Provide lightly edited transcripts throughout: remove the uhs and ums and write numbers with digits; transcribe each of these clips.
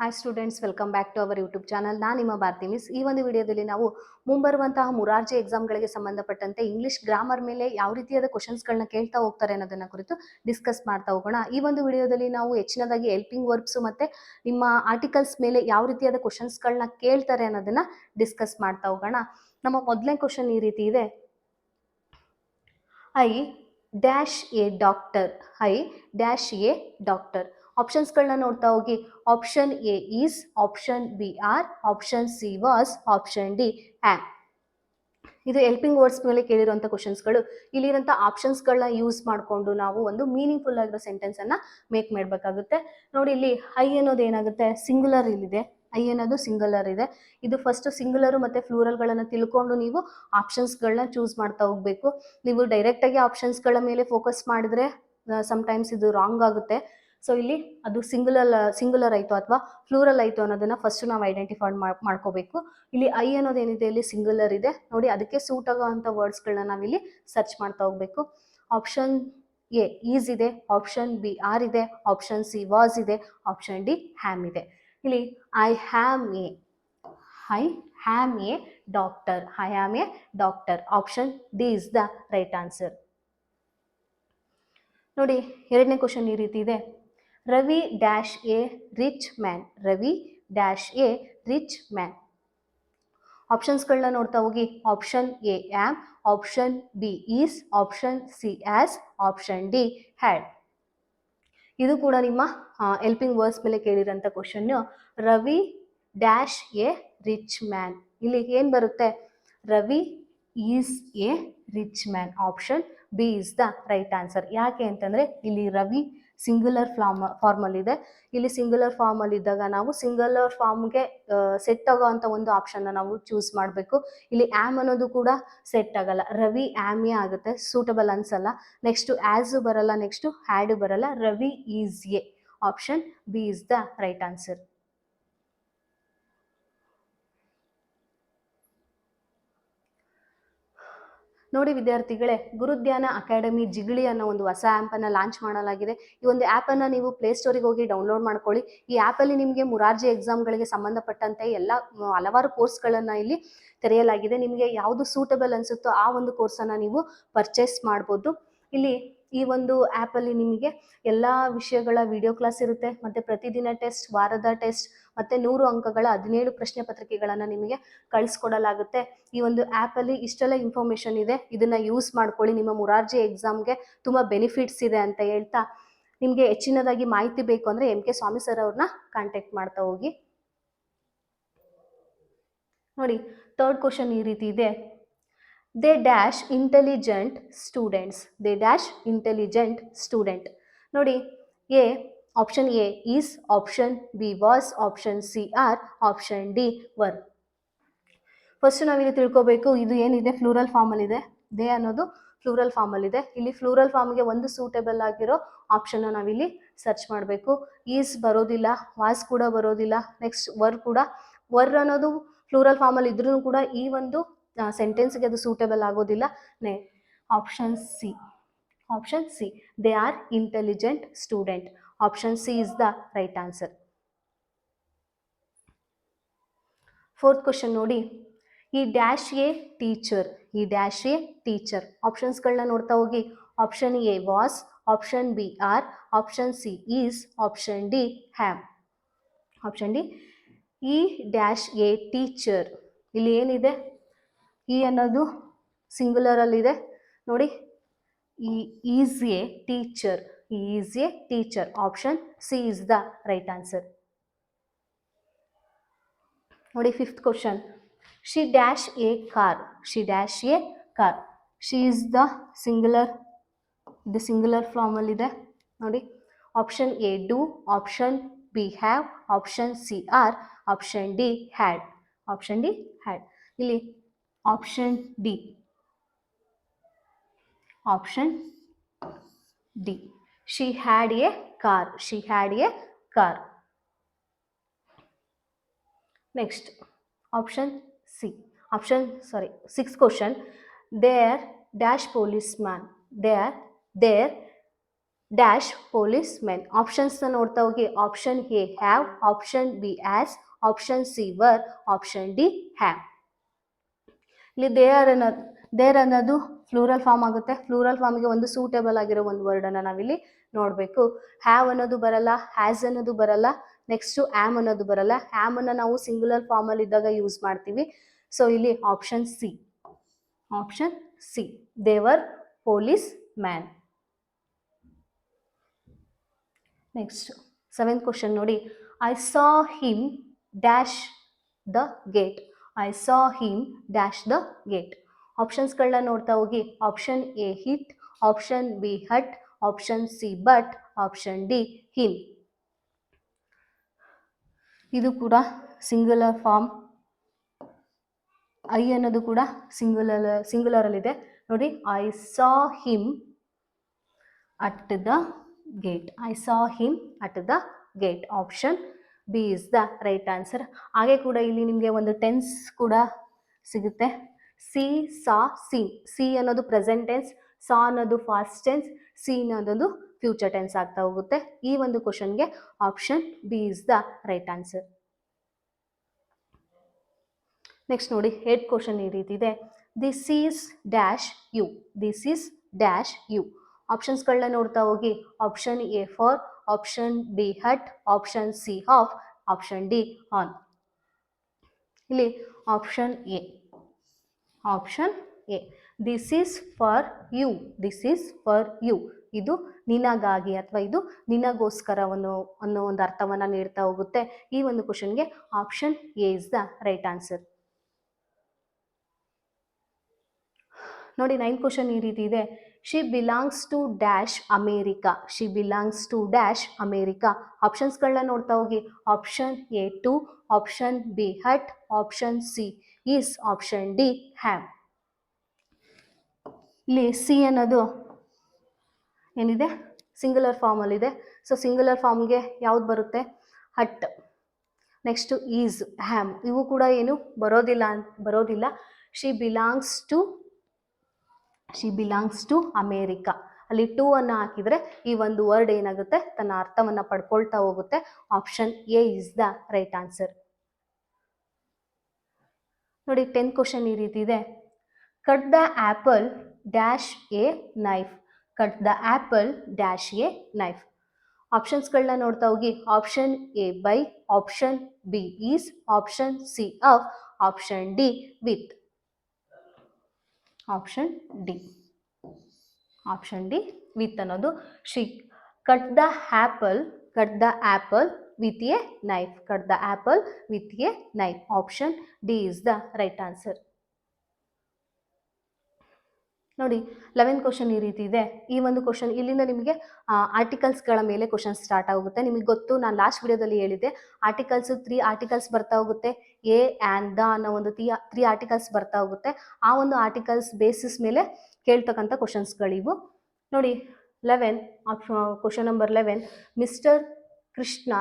Hi students, welcome back to our YouTube channel. ನಾನು ನಿಮ್ಮ Bharati miss. ಈ ಒಂದು ವಿಡಿಯೋದಲ್ಲಿ ನಾವು ಮುಂಬರುವಂತಹ ಮುರಾರ್ಜಿ ಎಕ್ಸಾಮ್ಗಳಿಗೆ ಸಂಬಂಧಪಟ್ಟಂತೆ ಇಂಗ್ಲಿಷ್ ಗ್ರಾಮರ್ ಮೇಲೆ ಯಾವ ರೀತಿಯಾದ ಕ್ವಶನ್ಸ್ಗಳನ್ನ ಕೇಳ್ತಾ ಹೋಗ್ತಾರೆ ಅನ್ನೋದನ್ನ ಕುರಿತು ಡಿಸ್ಕಸ್ ಮಾಡ್ತಾ ಹೋಗೋಣ. ಈ ಒಂದು ವಿಡಿಯೋದಲ್ಲಿ ನಾವು ಹೆಚ್ಚಿನದಾಗಿ ಹೆಲ್ಪಿಂಗ್ ವರ್ಬ್ಸ್ ಮತ್ತೆ ನಿಮ್ಮ ಆರ್ಟಿಕಲ್ಸ್ ಮೇಲೆ ಯಾವ ರೀತಿಯಾದ ಕ್ವಶನ್ಸ್ಗಳನ್ನ ಕೇಳ್ತಾರೆ ಅನ್ನೋದನ್ನ ಡಿಸ್ಕಸ್ ಮಾಡ್ತಾ ಹೋಗೋಣ. ನಮ್ಮ ಮೊದಲನೇ ಕ್ವಶನ್ ಈ ರೀತಿ ಇದೆ: I dash a doctor. I dash a doctor. ಆಪ್ಷನ್ಸ್ಗಳನ್ನ ನೋಡ್ತಾ ಹೋಗಿ. Option A is, option B are, option C was, option D am. ಇದು ಹೆಲ್ಪಿಂಗ್ ವರ್ಡ್ಸ್ ಮೇಲೆ ಕೇಳಿರುವಂಥ ಕ್ವಶನ್ಸ್ಗಳು. ಇಲ್ಲಿರುವಂಥ ಆಪ್ಷನ್ಸ್ಗಳನ್ನ ಯೂಸ್ ಮಾಡಿಕೊಂಡು ನಾವು ಒಂದು ಮೀನಿಂಗ್ಫುಲ್ ಆಗಿರೋ ಸೆಂಟೆನ್ಸ್ ಅನ್ನ ಮೇಕ್ ಮಾಡಬೇಕಾಗುತ್ತೆ. ನೋಡಿ, ಇಲ್ಲಿ ಐ ಅನ್ನೋದು ಏನಾಗುತ್ತೆ, ಸಿಂಗುಲರ್ ಇಲ್ಲಿದೆ. ಐ ಅನ್ನೋದು ಸಿಂಗುಲರ್ ಇದೆ. ಇದು ಫಸ್ಟ್ ಸಿಂಗುಲರ್ ಮತ್ತೆ ಫ್ಲೂರಲ್ಗಳನ್ನು ತಿಳ್ಕೊಂಡು ನೀವು ಆಪ್ಷನ್ಸ್ಗಳನ್ನ ಚೂಸ್ ಮಾಡ್ತಾ ಹೋಗ್ಬೇಕು. ನೀವು ಡೈರೆಕ್ಟಾಗಿ ಆಪ್ಷನ್ಸ್ಗಳ ಮೇಲೆ ಫೋಕಸ್ ಮಾಡಿದ್ರೆ ಸಮ್ಟೈಮ್ಸ್ ಇದು ರಾಂಗ್ ಆಗುತ್ತೆ. ಸೊ ಇಲ್ಲಿ ಅದು ಸಿಂಗುಲರ್ ಆಯಿತು ಅಥವಾ ಫ್ಲೂರಲ್ ಆಯಿತು ಅನ್ನೋದನ್ನ ಫಸ್ಟ್ ನಾವು ಐಡೆಂಟಿಫೈ ಮಾಡ್ಕೋಬೇಕು. ಇಲ್ಲಿ ಐ ಅನ್ನೋದೇನಿದೆ, ಇಲ್ಲಿ ಸಿಂಗುಲರ್ ಇದೆ. ನೋಡಿ, ಅದಕ್ಕೆ ಸೂಟ್ ಆಗೋವಂಥ ವರ್ಡ್ಸ್ಗಳನ್ನ ನಾವಿಲ್ಲಿ ಸರ್ಚ್ ಮಾಡ್ತಾ ಹೋಗ್ಬೇಕು. ಆಪ್ಷನ್ ಎ ಈಸ್ ಇದೆ, ಆಪ್ಷನ್ ಬಿ ಆರ್ ಇದೆ, ಆಪ್ಷನ್ ಸಿ ವಾಸ್ ಇದೆ, ಆಪ್ಷನ್ ಡಿ ಹ್ಯಾಮ್ ಇದೆ. ಇಲ್ಲಿ I am a doctor. I am a doctor. Option D is the right answer. ನೋಡಿ, ಎರಡನೇ ಕ್ವಶನ್ ಈ ರೀತಿ ಇದೆ: Ravi dash a rich man. Ravi dash a rich man. ಆಪ್ಷನ್ಸ್ಗಳನ್ನ ನೋಡ್ತಾ ಹೋಗಿ. Option A am, option B is, option C as, option D had. ಇದು ಕೂಡ ನಿಮ್ಮ ಹೆಲ್ಪಿಂಗ್ ವರ್ಡ್ಸ್ ಮೇಲೆ ಕೇಳಿರೋಂಥ question. Ravi dash a rich man. ಇಲ್ಲಿ ಏನು ಬರುತ್ತೆ? Ravi is a rich man. Option B is the right answer. ಯಾಕೆ ಅಂತಂದರೆ ಇಲ್ಲಿ ರವಿ ಸಿಂಗುಲರ್ ಫಾರ್ಮಲ್ ಇದೆ. ಇಲ್ಲಿ ಸಿಂಗುಲರ್ ಫಾರ್ಮಲ್ ಇದ್ದಾಗ ನಾವು ಸಿಂಗುಲರ್ ಫಾರ್ಮ್ಗೆ ಸೆಟ್ ಆಗೋವಂಥ ಒಂದು ಆಪ್ಷನ್ನ ನಾವು ಚೂಸ್ ಮಾಡಬೇಕು. ಇಲ್ಲಿ ಆ್ಯಮ್ ಅನ್ನೋದು ಕೂಡ ಸೆಟ್ ಆಗಲ್ಲ. ರವಿ ಆ್ಯಮೇ ಆಗುತ್ತೆ, ಸೂಟಬಲ್ ಅನ್ಸಲ್ಲ. ನೆಕ್ಸ್ಟು ಆ್ಯಸು ಬರಲ್ಲ, ನೆಕ್ಸ್ಟು ಹ್ಯಾಡು ಬರಲ್ಲ. Ravi is A. Option B is the right answer. ನೋಡಿ ವಿದ್ಯಾರ್ಥಿಗಳೇ, ಗುರುಧ್ಯಾನ ಅಕಾಡೆಮಿ ಜಿಗಳಿ ಅನ್ನೋ ಒಂದು ಹೊಸ ಆ್ಯಪನ್ನು ಲಾಂಚ್ ಮಾಡಲಾಗಿದೆ. ಈ ಒಂದು ಆ್ಯಪನ್ನು ನೀವು ಪ್ಲೇಸ್ಟೋರಿಗೆ ಹೋಗಿ ಡೌನ್ಲೋಡ್ ಮಾಡ್ಕೊಳ್ಳಿ. ಈ ಆ್ಯಪಲ್ಲಿ ನಿಮಗೆ ಮುರಾರ್ಜಿ ಎಕ್ಸಾಮ್ಗಳಿಗೆ ಸಂಬಂಧಪಟ್ಟಂತೆ ಎಲ್ಲ ಹಲವಾರು ಕೋರ್ಸ್ಗಳನ್ನು ಇಲ್ಲಿ ತೆರೆಯಲಾಗಿದೆ. ನಿಮಗೆ ಯಾವುದು ಸೂಟಬಲ್ ಅನಿಸುತ್ತೋ ಆ ಒಂದು ಕೋರ್ಸನ್ನು ನೀವು ಪರ್ಚೇಸ್ ಮಾಡ್ಬೋದು. ಇಲ್ಲಿ ಈ ಒಂದು ಆ್ಯಪಲ್ಲಿ ನಿಮಗೆ ಎಲ್ಲ ವಿಷಯಗಳ ವಿಡಿಯೋ ಕ್ಲಾಸ್ ಇರುತ್ತೆ, ಮತ್ತು ಪ್ರತಿದಿನ ಟೆಸ್ಟ್, ವಾರದ ಟೆಸ್ಟ್, ಮತ್ತು 100 ಅಂಕಗಳ 17 ಪ್ರಶ್ನೆ ಪತ್ರಿಕೆಗಳನ್ನು ನಿಮಗೆ ಕಳಿಸ್ಕೊಡಲಾಗುತ್ತೆ. ಈ ಒಂದು ಆ್ಯಪಲ್ಲಿ ಇಷ್ಟೆಲ್ಲ ಇನ್ಫಾರ್ಮೇಷನ್ ಇದೆ, ಇದನ್ನು ಯೂಸ್ ಮಾಡ್ಕೊಳ್ಳಿ. ನಿಮ್ಮ ಮುರಾರ್ಜಿ ಎಕ್ಸಾಮ್ಗೆ ತುಂಬ ಬೆನಿಫಿಟ್ಸ್ ಇದೆ ಅಂತ ಹೇಳ್ತಾ, ನಿಮಗೆ ಹೆಚ್ಚಿನದಾಗಿ ಮಾಹಿತಿ ಬೇಕು ಅಂದರೆ ಎಂ ಕೆ ಸ್ವಾಮಿ ಸರ್ ಅವ್ರನ್ನ ಕಾಂಟ್ಯಾಕ್ಟ್ ಮಾಡ್ತಾ ಹೋಗಿ. ನೋಡಿ, ಥರ್ಡ್ ಕ್ವಶನ್ ಈ ರೀತಿ ಇದೆ: they dash intelligent students. They dash intelligent student. ನೋಡಿ, A option A is, option B was, option C are, option D were. First ನಾವಿಲ್ಲಿ ತಿಳ್ಕೋಬೇಕು, ಇದು ಏನಿದೆ ಫ್ಲೂರಲ್ ಫಾರ್ಮಲ್ ಇದೆ. ದೇ ಅನ್ನೋದು ಫ್ಲೂರಲ್ ಫಾರ್ಮಲ್ ಇದೆ. ಇಲ್ಲಿ ಫ್ಲೂರಲ್ ಫಾರ್ಮ್ಗೆ ಒಂದು ಸೂಟೇಬಲ್ ಆಗಿರೋ ಆಪ್ಷನ್ನ ನಾವಿಲ್ಲಿ ಸರ್ಚ್ ಮಾಡಬೇಕು. ಈಸ್ ಬರೋದಿಲ್ಲ, ವಾಸ್ ಕೂಡ ಬರೋದಿಲ್ಲ, ನೆಕ್ಸ್ಟ್ ವರ್ ಕೂಡ. ವರ್ ಅನ್ನೋದು ಫ್ಲೂರಲ್ ಫಾರ್ಮಲ್ ಇದ್ರೂ ಕೂಡ ಈ ಒಂದು ಸೆಂಟೆನ್ಸ್ಗೆ ಅದು ಸೂಟೇಬಲ್ ಆಗೋದಿಲ್ಲ. Option C. Option C, they are intelligent student. Option C is the right answer. Fourth question ನೋಡಿ: he dash a teacher. He dash a teacher. ಆಪ್ಷನ್ಸ್ಗಳನ್ನ ನೋಡ್ತಾ ಹೋಗಿ. Option A was, option B are, option C is, option D am. Option D, he dash a teacher. ಇಲ್ಲಿ ಏನಿದೆ, he ಅನ್ನೋದು ಸಿಂಗುಲರಲ್ಲಿದೆ. ನೋಡಿ, he is a teacher. Is a teacher. Option C is the right answer. ನೋಡಿ, fifth question: she dash a car. She dash a car. She is the singular. ಇದು singular ಫಾರ್ಮಲ್ ಇದೆ. ನೋಡಿ, option A do, option B have, option C are, option D had. Option D had. ಇಲ್ಲಿ option D. Option D, she had a car. She had a car. Next option C. Six question: there dash police man. There dash police men. ಆಪ್ಷನ್ಸ್ನ ನೋಡ್ತಾ ಹೋಗಿ. Option A have, option B as, option C var, option D have. ಇಲ್ಲಿ there ಅನ್ನೋದು ಫ್ಲೂರಲ್ form ಆಗುತ್ತೆ. ಫ್ಲೂರಲ್ ಫಾರ್ಮ್ಗೆ ಒಂದು suitable ಆಗಿರೋ ಒಂದು ವರ್ಡನ್ನು ನಾವಿಲ್ಲಿ ನೋಡಬೇಕು. ಹ್ಯಾವ್ ಅನ್ನೋದು ಬರಲ್ಲ, ಹ್ಯಾಸ್ ಅನ್ನೋದು ಬರಲ್ಲ, ನೆಕ್ಸ್ಟು ಆಮ್ ಅನ್ನೋದು ಬರಲ್ಲ. ಆಮ್ ಅನ್ನು ನಾವು ಸಿಂಗುಲರ್ ಫಾರ್ಮಲ್ಲಿ ಇದ್ದಾಗ ಯೂಸ್ ಮಾಡ್ತೀವಿ. ಸೊ ಇಲ್ಲಿ option C, option C, there are police man. Next 7th question ನೋಡಿ. I saw him dash the gate. I saw him dash the gate. ಆಪ್ಷನ್ಸ್ಗಳನ್ನ ನೋಡ್ತಾ ಹೋಗಿ. Option A hit, option B at, option C but, option D him. ಇದು ಕೂಡ singular form. I ಅನ್ನೋದು ಕೂಡ ಸಿಂಗುಲರಲ್ಲಿದೆ ನೋಡಿ. I saw him at the gate. I saw him at the gate. Option B is the right answer. ಹಾಗೆ ಕೂಡ ಇಲ್ಲಿ ನಿಮಗೆ ಒಂದು ಟೆನ್ಸ್ ಕೂಡ ಸಿಗುತ್ತೆ. See, saw, seen. ಸಿ ಅನ್ನೋದು ಪ್ರೆಸೆಂಟ್ ಟೆನ್ಸ್, ಸಾ ಅನ್ನೋದು ಫಾಸ್ಟ್ ಟೆನ್ಸ್, ಸೀನ್ ಅನ್ನೋದು ಫ್ಯೂಚರ್ ಟೆನ್ಸ್ ಆಗ್ತಾ ಹೋಗುತ್ತೆ. ಈ ಒಂದು ಕ್ವಶನ್ಗೆ option B is the right answer. Next ನೋಡಿ. 8th ಕ್ವಶನ್ ಈ ರೀತಿ ಇದೆ. This is dash you. This is dash you. ಆಪ್ಷನ್ಸ್ಗಳನ್ನ ನೋಡ್ತಾ ಹೋಗಿ. Option A for, option B at, option C of, option D on. ಇಲ್ಲಿ option A, option A, this is for you. This is for you. ಇದು ನಿನಗಾಗಿ ಅಥವಾ ಇದು ನಿನಗೋಸ್ಕರವನ್ನು ಅನ್ನೋ ಒಂದು ಅರ್ಥವನ್ನು ನೀಡ್ತಾ ಹೋಗುತ್ತೆ. ಈ ಒಂದು ಕ್ವಶನ್ಗೆ option A is the right answer. ನೋಡಿ. 9th ಕ್ವಶನ್ ಈ ರೀತಿ ಇದೆ. She belongs to dash America. She belongs to dash America. ಆಪ್ಷನ್ಸ್ಗಳನ್ನ ನೋಡ್ತಾ ಹೋಗಿ. Option A to, option B at, option C is, option D have. ಇಲ್ಲಿ ಸಿ ಅನ್ನೋದು ಏನಿದೆ ಸಿಂಗುಲರ್ ಫಾರ್ಮಲ್ಲಿದೆ. ಸೊ ಸಿಂಗುಲರ್ ಫಾರ್ಮ್ಗೆ ಯಾವ್ದು ಬರುತ್ತೆ? ಹಟ್. Next is, am. ಇವು ಕೂಡ ಏನು ಬರೋದಿಲ್ಲ. She belongs to America. ಅಲ್ಲಿ ಟು ಅನ್ನು ಹಾಕಿದರೆ ಈ ಒಂದು ವರ್ಡ್ ಏನಾಗುತ್ತೆ, ತನ್ನ ಅರ್ಥವನ್ನು ಪಡ್ಕೊಳ್ತಾ ಹೋಗುತ್ತೆ. Option A is the right answer. ನೋಡಿ. 10th ಕ್ವಶನ್ ಈ ರೀತಿ ಇದೆ. Cut the apple dash a knife. Cut the apple dash a knife. ಆಪ್ಷನ್ಸ್ಗಳನ್ನ ನೋಡ್ತಾ ಹೋಗಿ. Option A by, option B is, option C of, option D with. Option D, option D with ಅನ್ನೋದು. She cut the apple with a knife. Cut the apple with a knife. Option D is the right answer. ನೋಡಿ. 11th question ಈ ರೀತಿ ಇದೆ. ಈ ಒಂದು question ಇಲ್ಲಿಂದ ನಿಮಗೆ ಆರ್ಟಿಕಲ್ಸ್ಗಳ ಮೇಲೆ ಕ್ವಶನ್ ಸ್ಟಾರ್ಟ್ ಆಗುತ್ತೆ. ನಿಮಗೆ ಗೊತ್ತು, ನಾನು ಲಾಸ್ಟ್ ವಿಡಿಯೋದಲ್ಲಿ ಹೇಳಿದ್ದೆ, ಆರ್ಟಿಕಲ್ಸ್ 3 ಆರ್ಟಿಕಲ್ಸ್ ಬರ್ತಾ ಹೋಗುತ್ತೆ. ಎ ಆ್ಯಂಡ್ ದ ಅನ್ನೋ ಒಂದು 3 ಆರ್ಟಿಕಲ್ಸ್ ಬರ್ತಾ ಹೋಗುತ್ತೆ. ಆ ಒಂದು ಆರ್ಟಿಕಲ್ಸ್ ಬೇಸಿಸ್ ಮೇಲೆ ಕೇಳ್ತಕ್ಕಂಥ ಕ್ವಶನ್ಸ್ಗಳಿವು. ನೋಡಿ. 11 question number 11. Mister Krishna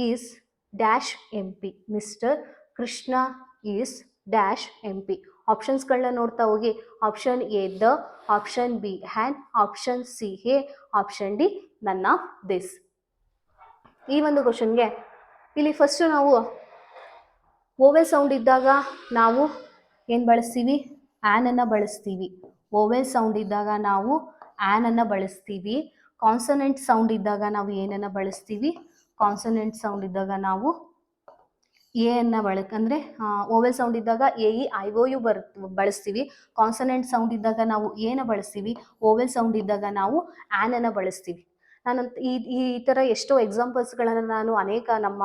is dash M P. Mister Krishna is dash M P. ಆಪ್ಷನ್ಸ್ಗಳನ್ನ ನೋಡ್ತಾ ಹೋಗಿ. Option A the, option B an, option C a, option D none of this. ಈ ಒಂದು ಕ್ವಶನ್ಗೆ ಇಲ್ಲಿ ಫಸ್ಟು ನಾವು ಓವೆಲ್ ಸೌಂಡ್ ಇದ್ದಾಗ ನಾವು ಏನು ಬಳಸ್ತೀವಿ? ಆ್ಯನನ್ನು ಬಳಸ್ತೀವಿ. ಓವೆಲ್ ಸೌಂಡ್ ಇದ್ದಾಗ ನಾವು ಆ್ಯನನ್ನು ಬಳಸ್ತೀವಿ. ಕಾನ್ಸನೆಂಟ್ ಸೌಂಡ್ ಇದ್ದಾಗ ನಾವು ಏನನ್ನು ಬಳಸ್ತೀವಿ? ಕಾನ್ಸನೆಂಟ್ ಸೌಂಡ್ ಇದ್ದಾಗ ನಾವು ಎ ಅನ್ನ ಅಂದರೆ ಓವೆಲ್ ಸೌಂಡ್ ಇದ್ದಾಗ A E I O U ಬಳಸ್ತೀವಿ. ಕಾನ್ಸನೆಂಟ್ ಸೌಂಡ್ ಇದ್ದಾಗ ನಾವು ಏನ ಬಳಸ್ತೀವಿ? ಓವೆಲ್ ಸೌಂಡ್ ಇದ್ದಾಗ ನಾವು ಆ್ಯನನ್ನು ಬಳಸ್ತೀವಿ. ನಾನು ಈ ಥರ ಎಷ್ಟೋ ಎಕ್ಸಾಂಪಲ್ಸ್ಗಳನ್ನು ನಾನು ಅನೇಕ ನಮ್ಮ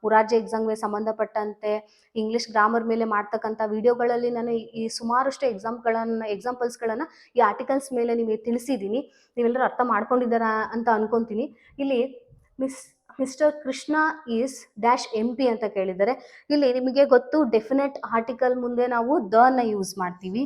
ಮುರಾರ್ಜಿ ಎಕ್ಸಾಮ್ಗೆ ಸಂಬಂಧಪಟ್ಟಂತೆ ಇಂಗ್ಲೀಷ್ ಗ್ರಾಮರ್ ಮೇಲೆ ಮಾಡ್ತಕ್ಕಂಥ ವಿಡಿಯೋಗಳಲ್ಲಿ ನಾನು ಈ ಸುಮಾರಷ್ಟು ಎಕ್ಸಾಂಪಲ್ಸ್ಗಳನ್ನು ಈ ಆರ್ಟಿಕಲ್ಸ್ ಮೇಲೆ ನಿಮಗೆ ತಿಳಿಸಿದ್ದೀನಿ. ನೀವೆಲ್ಲರೂ ಅರ್ಥ ಮಾಡ್ಕೊಂಡಿದ್ದಾರಾ ಅಂತ ಅನ್ಕೊತೀನಿ. ಇಲ್ಲಿ mister Krishna is dash M P ಅಂತ ಕೇಳಿದ್ದಾರೆ. ಇಲ್ಲಿ ನಿಮಗೆ ಗೊತ್ತು, ಡೆಫಿನೆಟ್ ಆರ್ಟಿಕಲ್ ಮುಂದೆ ನಾವು ದ ಯೂಸ್ ಮಾಡ್ತೀವಿ.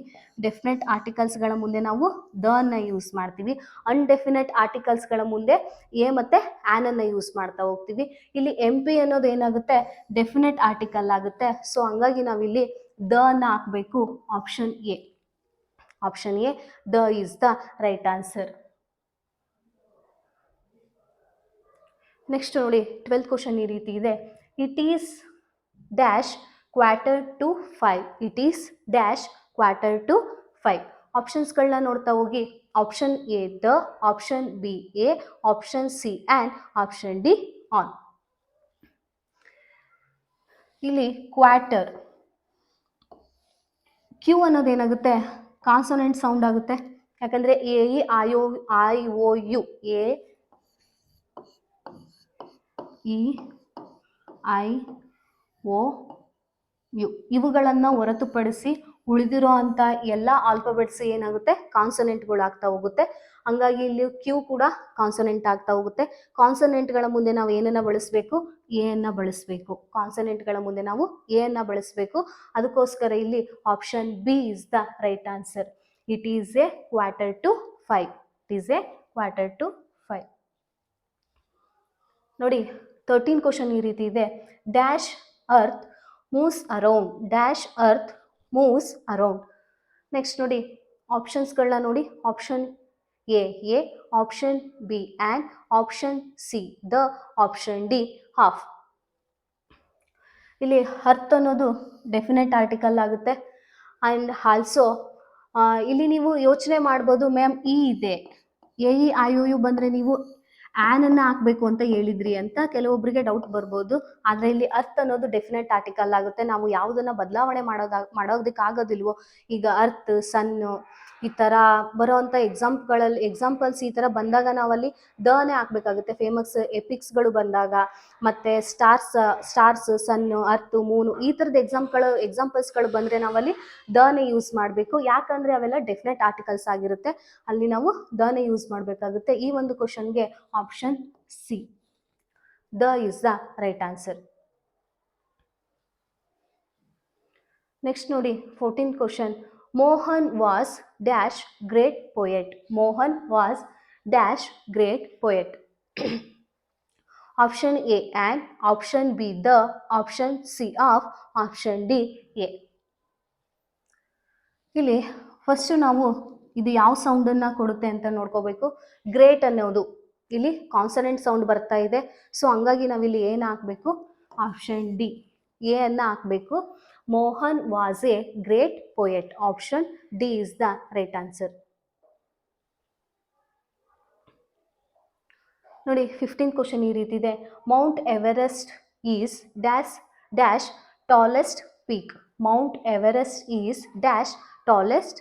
ಡೆಫಿನೆಟ್ ಆರ್ಟಿಕಲ್ಸ್ಗಳ ಮುಂದೆ ನಾವು ದ ಯೂಸ್ ಮಾಡ್ತೀವಿ. ಅನ್ಡೆಫಿನೆಟ್ ಆರ್ಟಿಕಲ್ಸ್ಗಳ ಮುಂದೆ ಎ ಮತ್ತು ಆ್ಯನನ್ನು ಯೂಸ್ ಮಾಡ್ತಾ ಹೋಗ್ತೀವಿ. ಇಲ್ಲಿ ಎಂ ಪಿ ಅನ್ನೋದು ಏನಾಗುತ್ತೆ? ಡೆಫಿನೆಟ್ ಆರ್ಟಿಕಲ್ ಆಗುತ್ತೆ. ಸೊ ಹಂಗಾಗಿ ನಾವಿಲ್ಲಿ ದ ಹಾಕಬೇಕು. Option A, option A the is the right answer. Next ನೋಡಿ 12th ಕ್ವಶನ್ ಈ ರೀತಿ ಇದೆ. It is dash quarter to 5. It is dash quarter to 5. ಆಪ್ಷನ್ಸ್ಗಳನ್ನ ನೋಡ್ತಾ ಹೋಗಿ. Option A the, option B a, option C and option D on. ಇಲ್ಲಿ quarter Q ಅನ್ನೋದು ಏನಾಗುತ್ತೆ, ಕಾನ್ಸೊನೆಂಟ್ ಸೌಂಡ್ ಆಗುತ್ತೆ. ಯಾಕಂದ್ರೆ A E I O U, A E I O U ಇವುಗಳನ್ನು ಹೊರತುಪಡಿಸಿ ಉಳಿದಿರೋ ಅಂತ ಎಲ್ಲ ಆಲ್ಫಾಬೆಟ್ಸ್ ಏನಾಗುತ್ತೆ, ಕಾನ್ಸೊನೆಂಟ್ಗಳು ಆಗ್ತಾ ಹೋಗುತ್ತೆ. ಹಂಗಾಗಿ ಇಲ್ಲಿ ಕ್ಯೂ ಕೂಡ ಕಾನ್ಸೊನೆಂಟ್ ಆಗ್ತಾ ಹೋಗುತ್ತೆ. ಕಾನ್ಸೊನೆಂಟ್ಗಳ ಮುಂದೆ ನಾವು ಏನನ್ನ ಬಳಸಬೇಕು, ಎ ಅನ್ನ ಬಳಸಬೇಕು. ಕಾನ್ಸೊನೆಂಟ್ಗಳ ಮುಂದೆ ನಾವು ಎ ಅನ್ನ ಬಳಸಬೇಕು. ಅದಕ್ಕೋಸ್ಕರ ಇಲ್ಲಿ option B is the right answer. It is a quarter to 5. It is a quarter to 5. ನೋಡಿ 13 ಕ್ವಶನ್ ಈ ರೀತಿ ಇದೆ. Dash earth moves around. Dash earth moves around. Next ನೋಡಿ ಆಪ್ಷನ್ಸ್ಗಳನ್ನ ನೋಡಿ. Option A, option B and option C the, option D half. ಇಲ್ಲಿ earth ಅನ್ನೋದು definite article ಆಗುತ್ತೆ. ಆ್ಯಂಡ್ ಆಲ್ಸೋ ಇಲ್ಲಿ ನೀವು ಯೋಚನೆ ಮಾಡ್ಬೋದು, ಮ್ಯಾಮ್ ಇ ಇದೆ, A E I O you ಬಂದರೆ ನೀವು ಆ್ಯನನ್ನು ಹಾಕಬೇಕು ಅಂತ ಹೇಳಿದ್ರಿ ಅಂತ ಕೆಲವೊಬ್ಬರಿಗೆ ಡೌಟ್ ಬರ್ಬೋದು. ಆದರೆ ಇಲ್ಲಿ ಅರ್ತ್ ಅನ್ನೋದು ಡೆಫಿನೆಟ್ ಆರ್ಟಿಕಲ್ ಆಗುತ್ತೆ. ನಾವು ಯಾವುದನ್ನು ಬದಲಾವಣೆ ಮಾಡೋದಕ್ಕಾಗೋದಿಲ್ವೋ. ಈಗ ಅರ್ತ್, ಸನ್ನು ಈ ಥರ ಬರೋವಂಥ ಎಕ್ಸಾಂಪಲ್ಸ್ ಈ ಥರ ಬಂದಾಗ ನಾವಲ್ಲಿ ದನೇ ಹಾಕಬೇಕಾಗುತ್ತೆ. ಫೇಮಸ್ ಎಪಿಕ್ಸ್ಗಳು ಬಂದಾಗ, ಮತ್ತು ಸ್ಟಾರ್ಸ್, ಸನ್ನು, ಅರ್ತ್, ಮೂನು ಈ ಥರದ ಎಕ್ಸಾಂಪಲ್ಸ್ಗಳು ಬಂದರೆ ನಾವಲ್ಲಿ ದನೇ ಯೂಸ್ ಮಾಡಬೇಕು. ಯಾಕಂದರೆ ಅವೆಲ್ಲ ಡೆಫಿನೆಟ್ ಆರ್ಟಿಕಲ್ಸ್ ಆಗಿರುತ್ತೆ. ಅಲ್ಲಿ ನಾವು ದನೇ ಯೂಸ್ ಮಾಡಬೇಕಾಗುತ್ತೆ. ಈ ಒಂದು ಕ್ವಶನ್ಗೆ option C, the is the right answer. Next ನೋಡಿ 14th question. Mohan was dash great poet. Mohan was dash great poet. Option A an option B the, option C of, option D a. ಇಲ್ಲಿ first ನಾವು ಇದು ಯಾವ ಸೌಂಡನ್ನು ಕೊಡುತ್ತೆ ಅಂತ ನೋಡ್ಕೋಬೇಕು. Great ಅನ್ನೋದು ಇಲ್ಲಿ ಕಾನ್ಸನೆಂಟ್ ಸೌಂಡ್ ಬರ್ತಾ ಇದೆ. ಸೊ ಹಂಗಾಗಿ ನಾವಿಲ್ಲಿ ಏನು ಹಾಕಬೇಕು, ಆಪ್ಷನ್ ಡಿ ಎ ಅನ್ನು ಹಾಕಬೇಕು. Mohan was a great poet. Option D is the right answer. ನೋಡಿ 15th ಕ್ವಶನ್ ಈ ರೀತಿ ಇದೆ. Mount Everest is dash tallest peak. Mount Everest is dash tallest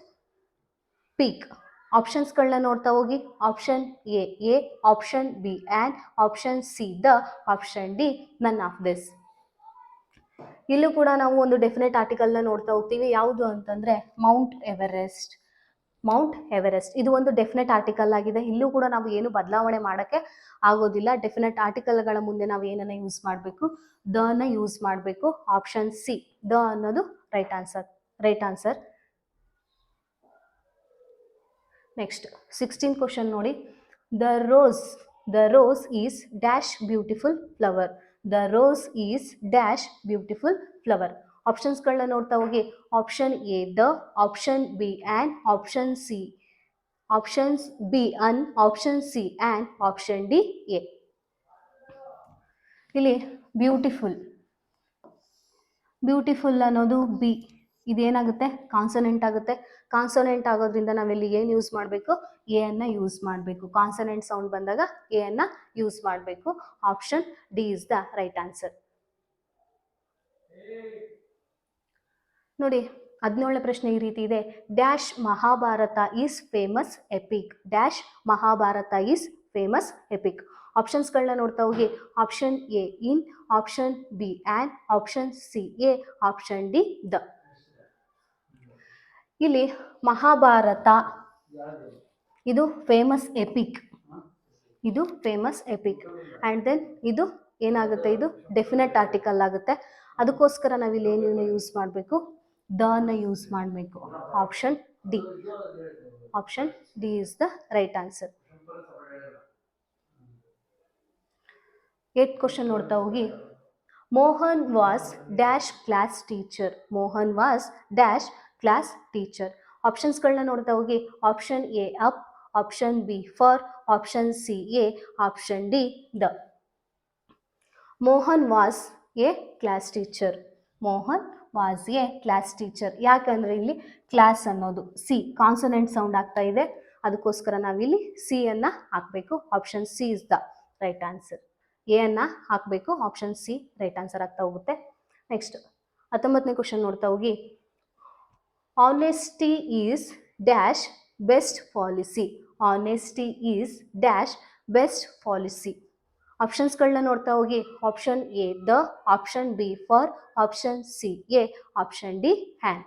peak. ಆಪ್ಷನ್ಸ್ಗಳನ್ನ ನೋಡ್ತಾ ಹೋಗಿ. Option A, option B and option C the, option D none of this. ಇಲ್ಲೂ ಕೂಡ ನಾವು ಒಂದು ಡೆಫಿನೆಟ್ ಆರ್ಟಿಕಲ್ನ ನೋಡ್ತಾ ಹೋಗ್ತೀವಿ. ಯಾವುದು ಅಂತಂದರೆ ಮೌಂಟ್ ಎವರೆಸ್ಟ್. ಮೌಂಟ್ ಎವರೆಸ್ಟ್ ಇದು ಒಂದು ಡೆಫಿನೆಟ್ ಆರ್ಟಿಕಲ್ ಆಗಿದೆ. ಇಲ್ಲೂ ಕೂಡ ನಾವು ಏನು ಬದಲಾವಣೆ ಮಾಡೋಕ್ಕೆ ಆಗೋದಿಲ್ಲ. ಡೆಫಿನೆಟ್ ಆರ್ಟಿಕಲ್ಗಳ ಮುಂದೆ ನಾವು ಏನನ್ನ ಯೂಸ್ ಮಾಡಬೇಕು, ದನ ಯೂಸ್ ಮಾಡಬೇಕು. ಆಪ್ಷನ್ ಸಿ, ದ ಅನ್ನೋದು right answer. Next 16th question ನೋಡಿ. The rose is dash beautiful flower. The rose is dash beautiful flower. ಆಪ್ಷನ್ಸ್ಗಳನ್ನ ನೋಡ್ತಾ ಹೋಗಿ. Option A the, option B and option C, options B an, option C and option D a. ಇಲ್ಲಿ beautiful ಅನ್ನೋದು B. ಇದೇನಾಗುತ್ತೆ, consonant ಆಗುತ್ತೆ. Consonant ಆಗೋದ್ರಿಂದ ನಾವಿಲ್ಲಿ ಏನು ಯೂಸ್ ಮಾಡಬೇಕು, ಎ ಅನ್ನ ಯೂಸ್ ಮಾಡಬೇಕು. ಕಾನ್ಸನೆಂಟ್ ಸೌಂಡ್ ಬಂದಾಗ ಎ ಅನ್ನ ಯೂಸ್ ಮಾಡಬೇಕು. Option D is the right answer. ನೋಡಿ 17ನೇ ಪ್ರಶ್ನೆ ಈ ರೀತಿ ಇದೆ. Dash Mahabharata is famous epic. Dash Mahabharata is famous epic. ಆಪ್ಷನ್ಸ್ಗಳನ್ನ ನೋಡ್ತಾ ಹೋಗಿ. Option A in, option B and option C a, option D the. ಇಲ್ಲಿ ಮಹಾಭಾರತ ಇದು ಫೇಮಸ್ ಎಪಿಕ್. ಆ್ಯಂಡ್ ದೆನ್ ಇದು ಏನಾಗುತ್ತೆ, ಇದು ಡೆಫಿನೆಟ್ ಆರ್ಟಿಕಲ್ ಆಗುತ್ತೆ. ಅದಕ್ಕೋಸ್ಕರ ನಾವಿಲ್ಲಿ ಏನು ಯೂಸ್ ಮಾಡಬೇಕು, ದನ ಯೂಸ್ ಮಾಡಬೇಕು. Option D is the right answer. 8th question ನೋಡ್ತಾ ಹೋಗಿ. Mohan was dash class teacher. Mohan was dash class teacher. ಆಪ್ಷನ್ಸ್ಗಳನ್ನ ನೋಡ್ತಾ ಹೋಗಿ. Option A up, option B for, option C a, option D the. Mohan was a class teacher. Mohan was a class teacher. ಯಾಕಂದರೆ ಇಲ್ಲಿ class ಅನ್ನೋದು C consonant sound ಆಗ್ತಾ ಇದೆ, ಅದಕ್ಕೋಸ್ಕರ ನಾವಿಲ್ಲಿ ಸಿ ಅನ್ನು ಹಾಕಬೇಕು. Option C is the right answer. A ಅನ್ನು ಹಾಕಬೇಕು, ಆಪ್ಷನ್ ಸಿ ರೈಟ್ ಆನ್ಸರ್ ಆಗ್ತಾ ಹೋಗುತ್ತೆ. ನೆಕ್ಸ್ಟ್ 19ನೇ ಕ್ವಶನ್ ನೋಡ್ತಾ ಹೋಗಿ. Honesty is dash best policy. Honesty is dash best policy. ಆಪ್ಷನ್ಸ್ಗಳನ್ನ ನೋಡ್ತಾ ಹೋಗಿ. Option A the, option B for, option C a, option D an.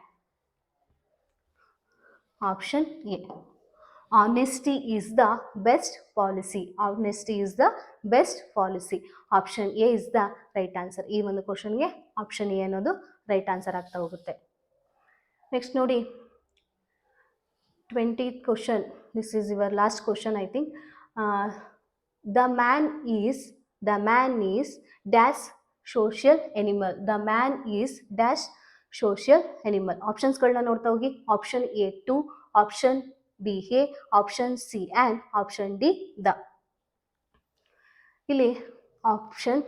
Option A honesty is the best policy. Honesty is the best policy. Option A is the right answer. ಈ ಒಂದು ಕ್ವಶನ್ಗೆ option A ಅನ್ನೋದು right answer ಆಗ್ತಾ ಹೋಗುತ್ತೆ. Next ನೋಡಿ 20th question. This is your last question, I think. The man is dash social animal. The man is dash social animal. ಆಪ್ಷನ್ಸ್ಗಳನ್ನ ನೋಡ್ತಾ ಹೋಗಿ. Option A to, option B a, option C and option D the. ಇಲ್ಲಿ option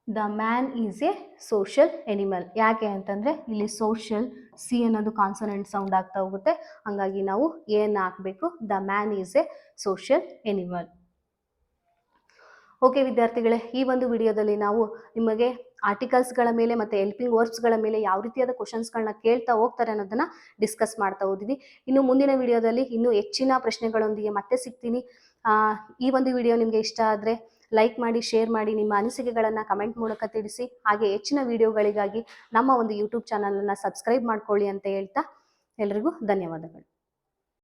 the man is a social animal. ಯಾಕೆ ಅಂತಂದರೆ ಇಲ್ಲಿ social C ಅನ್ನೋದು consonant sound ಆಗ್ತಾ ಹೋಗುತ್ತೆ, ಹಾಗಾಗಿ ನಾವು ಎ ಅನ್ನು ಹಾಕಬೇಕು. The man is a social animal. Okay ವಿದ್ಯಾರ್ಥಿಗಳೇ, ಈ ಒಂದು ವಿಡಿಯೋದಲ್ಲಿ ನಾವು ನಿಮಗೆ ಆರ್ಟಿಕಲ್ಸ್ಗಳ ಮೇಲೆ ಮತ್ತು ಹೆಲ್ಪಿಂಗ್ ವರ್ಬ್ಸ್ಗಳ ಮೇಲೆ ಯಾವ ರೀತಿಯಾದ ಕ್ವಶನ್ಸ್ಗಳನ್ನ ಕೇಳ್ತಾ ಹೋಗ್ತಾರೆ ಅನ್ನೋದನ್ನು ಡಿಸ್ಕಸ್ ಮಾಡ್ತಾ ಹೋದಿವಿ. ಇನ್ನು ಮುಂದಿನ ವಿಡಿಯೋದಲ್ಲಿ ಇನ್ನೂ ಹೆಚ್ಚಿನ ಪ್ರಶ್ನೆಗಳೊಂದಿಗೆ ಮತ್ತೆ ಸಿಗ್ತೀನಿ. ಈ ಒಂದು ವಿಡಿಯೋ ನಿಮಗೆ ಇಷ್ಟ ಆದರೆ ಲೈಕ್ ಮಾಡಿ, ಶೇರ್ ಮಾಡಿ, ನಿಮ್ಮ ಅನಿಸಿಕೆಗಳನ್ನು ಕಮೆಂಟ್ ಮೂಲಕ ತಿಳಿಸಿ. ಹಾಗೆ ಹೆಚ್ಚಿನ ವಿಡಿಯೋಗಳಿಗಾಗಿ ನಮ್ಮ ಒಂದು ಯೂಟ್ಯೂಬ್ ಚಾನಲನ್ನು ಸಬ್ಸ್ಕ್ರೈಬ್ ಮಾಡ್ಕೊಳ್ಳಿ ಅಂತ ಹೇಳ್ತಾ ಎಲ್ರಿಗೂ ಧನ್ಯವಾದಗಳು.